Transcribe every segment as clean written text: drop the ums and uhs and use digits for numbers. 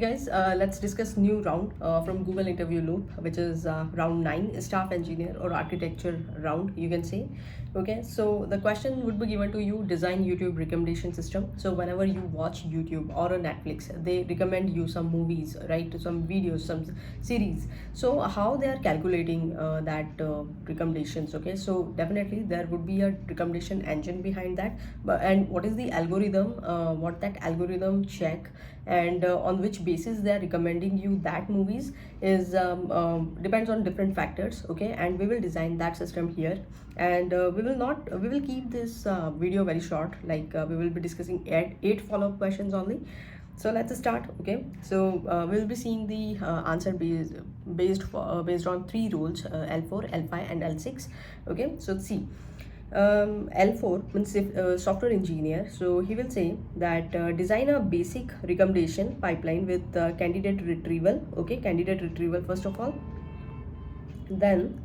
Guys, let's discuss new round from Google interview loop, which is round 9, staff engineer or architecture round, you can say. Okay, so the question would be given to you: design YouTube recommendation system. So whenever you watch YouTube or a Netflix, they recommend you some movies, right, some videos, some series. So how they are calculating that recommendations? Okay, so definitely there would be a recommendation engine behind that. And what is the algorithm, what that algorithm check, and on which basis they are recommending you that movies is depends on different factors. Okay, and we will design that system here. And we will keep this video very short, like we will be discussing eight follow-up questions only. So let's start. Okay, so we'll be seeing the answer based on three rules: L4, L5 and L6. Okay, so see, L4 means software engineer. So he will say that design a basic recommendation pipeline with candidate retrieval. Okay, candidate retrieval first of all. Then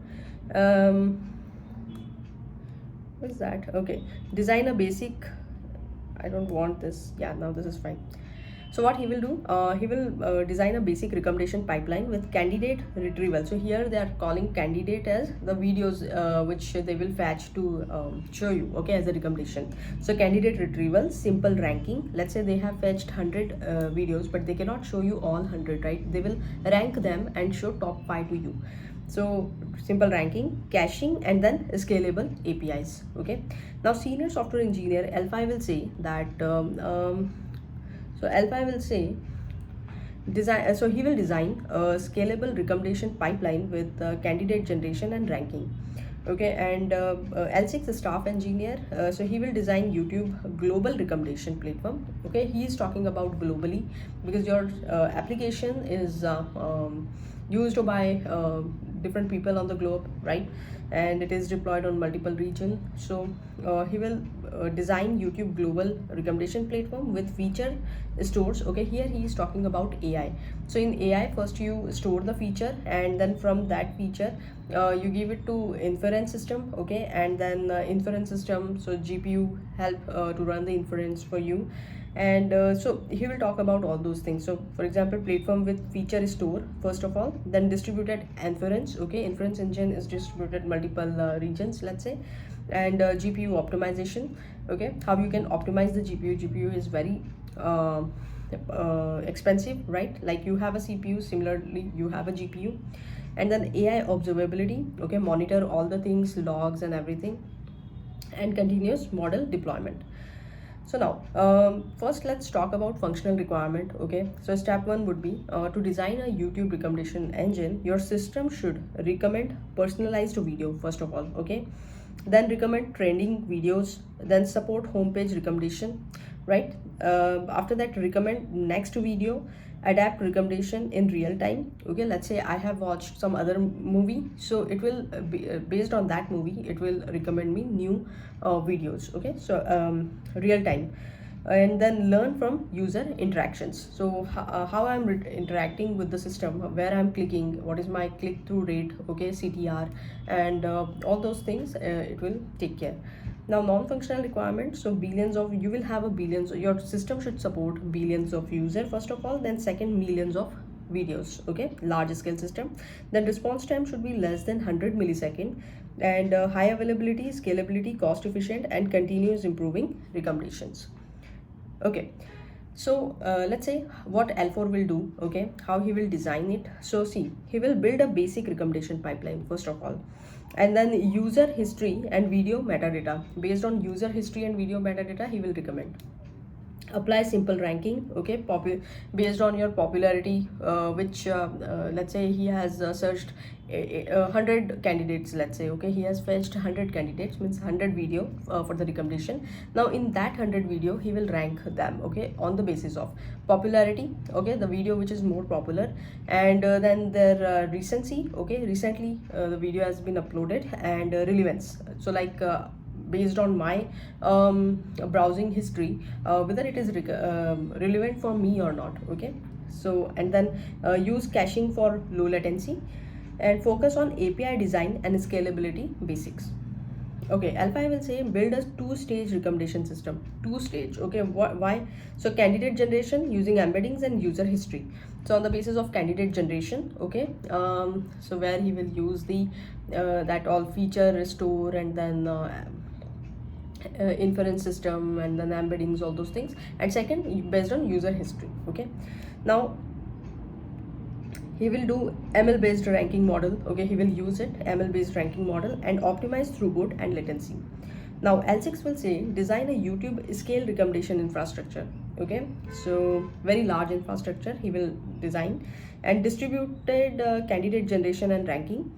what is that? Okay, design a basic. I don't want this. Yeah, now this is fine. So what he will do, he will design a basic recommendation pipeline with candidate retrieval. So here they are calling candidate as the videos which they will fetch to show you, okay, as a recommendation. So candidate retrieval, simple ranking. Let's say they have fetched 100 videos, but they cannot show you all 100, right? They will rank them and show top 5 to you. So simple ranking, caching, and then scalable APIs. Okay, now senior software engineer L5 will say that so L5 will say design. So he will design a scalable recommendation pipeline with candidate generation and ranking. Okay, and L6 staff engineer. So he will design YouTube global recommendation platform. Okay, he is talking about globally because your application is used by different people on the globe, right? And it is deployed on multiple regions. So he will design YouTube global recommendation platform with feature stores. Okay, here he is talking about AI. So in AI, first you store the feature, and then from that feature you give it to inference system. Okay, and then inference system, so GPU help to run the inference for you. And so he will talk about all those things. So for example, platform with feature store first of all, then distributed inference. Okay, inference engine is distributed multiple regions, let's say. And GPU optimization. Okay, how you can optimize the GPU is very expensive, right? Like you have a CPU, similarly you have a GPU. And then AI observability. Okay, monitor all the things, logs and everything. And continuous model deployment. So now first let's talk about functional requirement. Okay, so step 1 would be to design a YouTube recommendation engine, your system should recommend personalized video first of all. Okay, then recommend trending videos, then support homepage recommendation, right? After that, recommend next video, adapt recommendation in real time. Okay, let's say I have watched some other movie, so it will be based on that movie, it will recommend me new videos. Okay, so real time. And then learn from user interactions. So how I'm interacting with the system, where I'm clicking, what is my click-through rate, okay, CTR, and all those things it will take care. Now non-functional requirements. So billions of, you will have a billions, your system should support billions of user first of all, then second, millions of videos. Okay, large scale system. Then response time should be less than 100 millisecond, and high availability, scalability, cost efficient, and continuous improving recommendations. Okay, so let's say what L4 will do. Okay, how he will design it. So see, he will build a basic recommendation pipeline first of all, and then user history and video metadata. Based on user history and video metadata, he will recommend. Apply simple ranking. Okay, based on your popularity, which let's say he has searched 100 candidates, let's say. Okay, he has fetched 100 candidates, means 100 video for the recommendation. Now in that 100 video, he will rank them, okay, on the basis of popularity. Okay, the video which is more popular, and then their recency. Okay, recently the video has been uploaded, and relevance. So like based on my browsing history, whether it is relevant for me or not. Okay, so and then use caching for low latency, and focus on API design and scalability basics. Okay, L5 will say build a two-stage recommendation system. Two-stage. Okay, why? So candidate generation using embeddings and user history. So on the basis of candidate generation, okay, so where he will use the that all feature restore and then inference system and then embeddings, all those things. And second, based on user history. Okay, now he will do ML based ranking model. Okay, he will use it, ML based ranking model, and optimize throughput and latency. Now L6 will say design a YouTube scale recommendation infrastructure. Okay, so very large infrastructure he will design, and distributed candidate generation and ranking.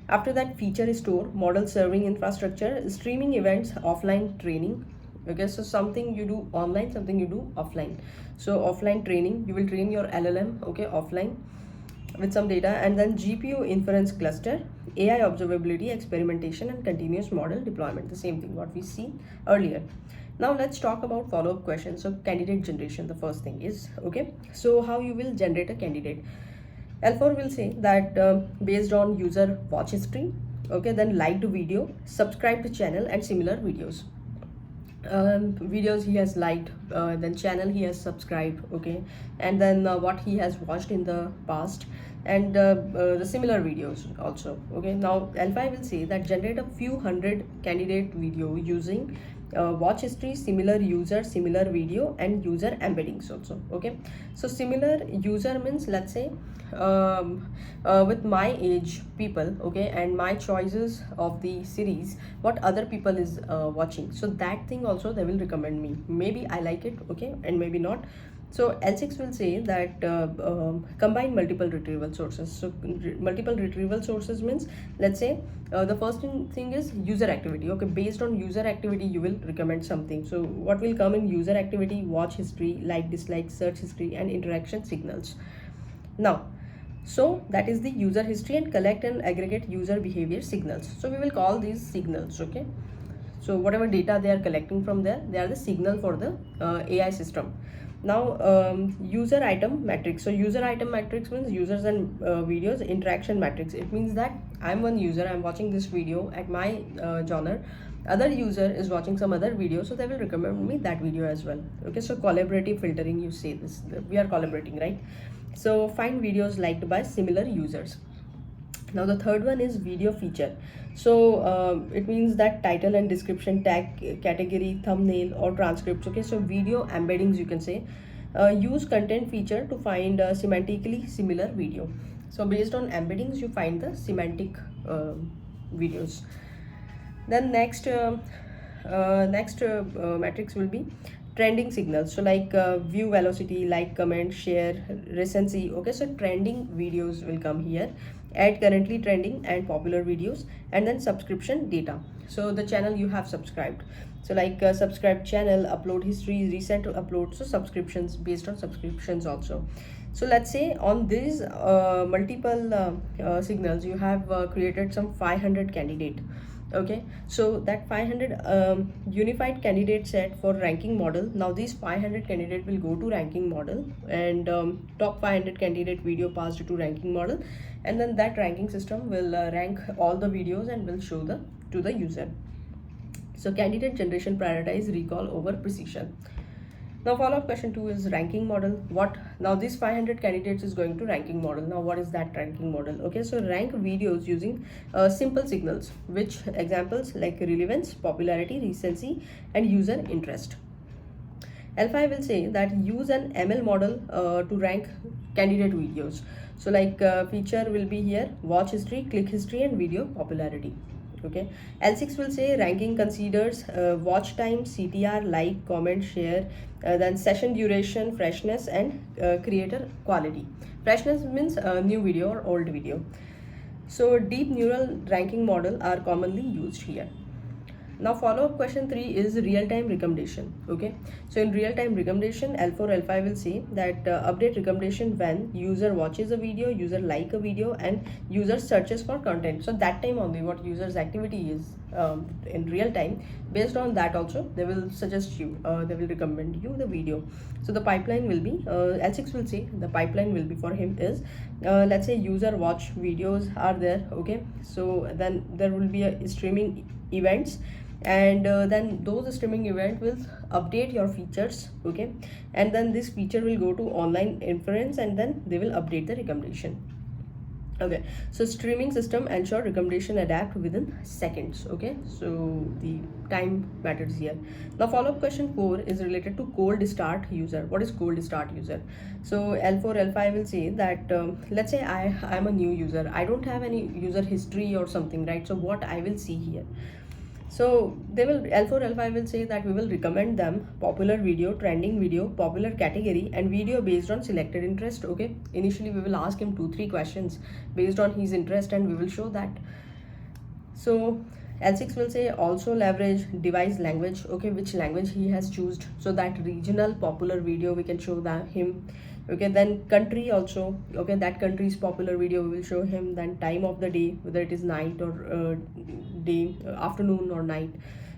After that, feature store, model serving infrastructure, streaming events, offline training. Okay, so something you do online, something you do offline. So offline training, you will train your LLM, okay, offline with some data. And then GPU inference cluster, AI observability, experimentation, and continuous model deployment. The same thing what we see earlier. Now let's talk about follow-up questions. So candidate generation, the first thing is, okay, so how you will generate a candidate. L4 will say that based on user watch history, okay, then liked video, subscribe to channel, and similar videos. Videos he has liked, then channel he has subscribed, okay, and then what he has watched in the past, and the similar videos also. Okay, now L5 will say that generate a few hundred candidate video using watch history, similar user, similar video, and user embeddings also. Okay, so similar user means, let's say with my age people, okay, and my choices of the series, what other people is watching, so that thing also they will recommend me. Maybe I like it, okay, and maybe not. So L6 will say that combine multiple retrieval sources. So multiple retrieval sources means, let's say the first thing is user activity. Okay, based on user activity you will recommend something. So what will come in user activity? Watch history, like, dislike, search history, and interaction signals. Now, so that is the user history, and collect and aggregate user behavior signals. So we will call these signals. Okay, so whatever data they are collecting from there, they are the signal for the AI system. Now user item matrix. So user item matrix means users and videos interaction matrix. It means that I'm one user, I'm watching this video at my genre, other user is watching some other video, so they will recommend me that video as well. Okay, so collaborative filtering, you say this, we are collaborating, right? So find videos liked by similar users. Now the third one is video feature. So it means that title and description, tag, category, thumbnail, or transcripts. Okay, so video embeddings, you can say. Use content feature to find semantically similar video. So based on embeddings you find the semantic videos. Then next matrix will be trending signals. So like view velocity, like, comment, share, recency. Okay, so trending videos will come here. Add currently trending and popular videos, and then subscription data. So the channel you have subscribed, so like subscribed channel, upload history, recent upload, so subscriptions, based on subscriptions also. So let's say on these multiple signals you have created some 500 candidate. Okay, so that 500 unified candidate set for ranking model. Now these 500 candidate will go to ranking model, and top 500 candidate video passed to ranking model, and then that ranking system will rank all the videos and will show the to the user. So candidate generation prioritize recall over precision. Now follow-up question 2 is ranking model. What now? These 500 candidates is going to ranking model. Now what is that ranking model? Okay, so rank videos using simple signals, which examples like relevance, popularity, recency, and user interest. L5 will say that use an ML model to rank candidate videos. So like feature will be here, watch history, click history, and video popularity. Okay, L6 will say ranking considers watch time, CTR, like, comment, share, then session duration, freshness, and creator quality. Freshness means new video or old video. So deep neural ranking model are commonly used here. Now follow-up question 3 is real-time recommendation. Okay, so in real-time recommendation, L4, L5 will say that update recommendation when user watches a video, user like a video, and user searches for content. So that time only what user's activity is in real time, based on that also they will suggest you, they will recommend you the video. So the pipeline will be, L6 will say the pipeline will be for him is, let's say user watch videos are there. Okay, so then there will be a streaming events, and then those streaming event will update your features, okay, and then this feature will go to online inference, and then they will update the recommendation. Okay, so streaming system ensure recommendation adapt within seconds. Okay, so the time matters here. Now follow-up question 4 is related to cold start user. What is cold start user? So L4 L5 will say that let's say I'm a new user, I don't have any user history or something, right? So what I will see here, so they will, L4 L5 will say that we will recommend them popular video, trending video, popular category, and video based on selected interest. Okay, initially we will ask him 2-3 questions based on his interest, and we will show that. So L6 will say also leverage device language, okay, which language he has chosen, so that regional popular video we can show that him. Okay, then country also, okay, that country's popular video we will show him. Then time of the day, whether it is night or day, afternoon or night.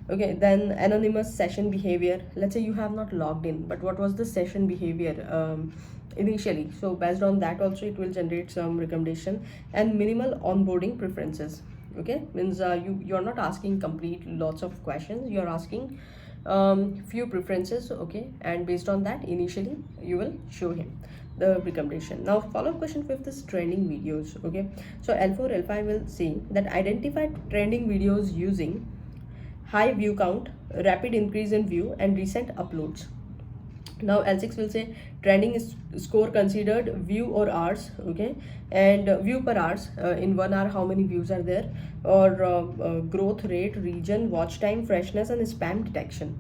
Okay, then anonymous session behavior. Let's say you have not logged in, but what was the session behavior initially? So based on that also it will generate some recommendation. And minimal onboarding preferences. Okay, means you are not asking complete lots of questions, you are asking few preferences, okay, and based on that initially you will show him the recommendation. Now follow-up question 5th is trending videos. Okay, so L4 L5 will say that identify trending videos using high view count, rapid increase in view, and recent uploads. Now L6 will say trending is score considered view or hours, okay, and view per hours, in 1 hour how many views are there, or growth rate, region, watch time, freshness, and spam detection.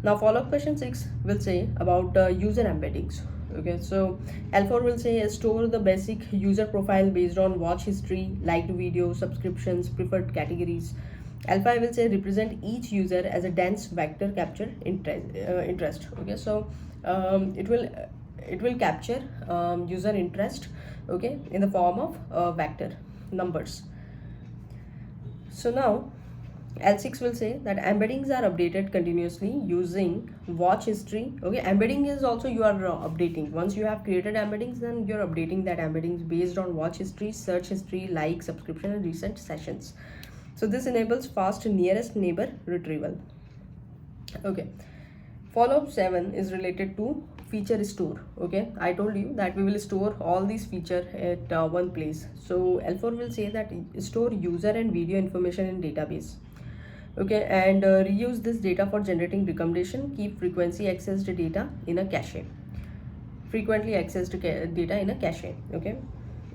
Now follow-up question 6 will say about user embeddings. Okay, so L4 will say store the basic user profile based on watch history, liked video, subscriptions, preferred categories. L5 will say represent each user as a dense vector capture interest. Okay, so it will capture user interest, okay, in the form of vector numbers. So now L6 will say that embeddings are updated continuously using watch history. Okay, embedding is also you are updating. Once you have created embeddings, then you're updating that embeddings based on watch history, search history, like, subscription, and recent sessions. So this enables fast nearest neighbor retrieval. Okay, follow-up 7 is related to feature store. Okay, I told you that we will store all these features at one place. So L4 will say that store user and video information in database. Okay, and reuse this data for generating recommendation. Keep frequency accessed data in a cache. Frequently accessed data in a cache. Okay,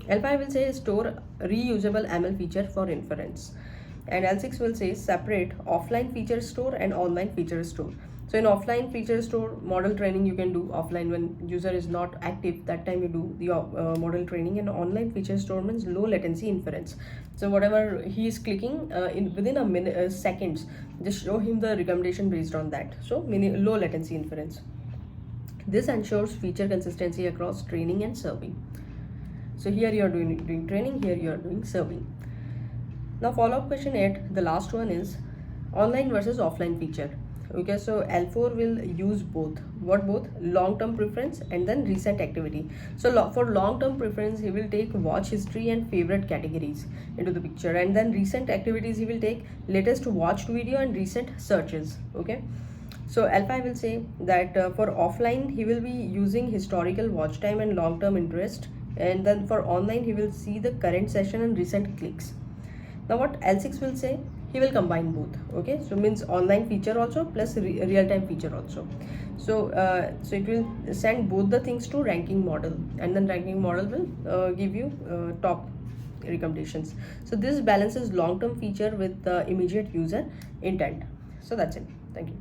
L5 will say store reusable ML feature for inference, and L6 will say separate offline feature store and online feature store. So in offline feature store, model training you can do offline when user is not active, that time you do the model training. And online feature store means low latency inference. So whatever he is clicking within a minute, seconds, just show him the recommendation based on that. So low latency inference. This ensures feature consistency across training and serving. So here you are doing training, here you are doing serving. Now follow-up question 8, the last one is online versus offline feature. Okay, so L4 will use both. What both? Long-term preference and then recent activity. So for long-term preference, he will take watch history and favorite categories into the picture, and then recent activities he will take latest watched video and recent searches. Okay, so L5 will say that for offline he will be using historical watch time and long-term interest, and then for online he will see the current session and recent clicks. Now what L6 will say, he will combine both. Okay, so means online feature also plus real-time feature also. So so it will send both the things to ranking model, and then ranking model will give you top recommendations. So this balances long-term feature with immediate user intent. So that's it. Thank you.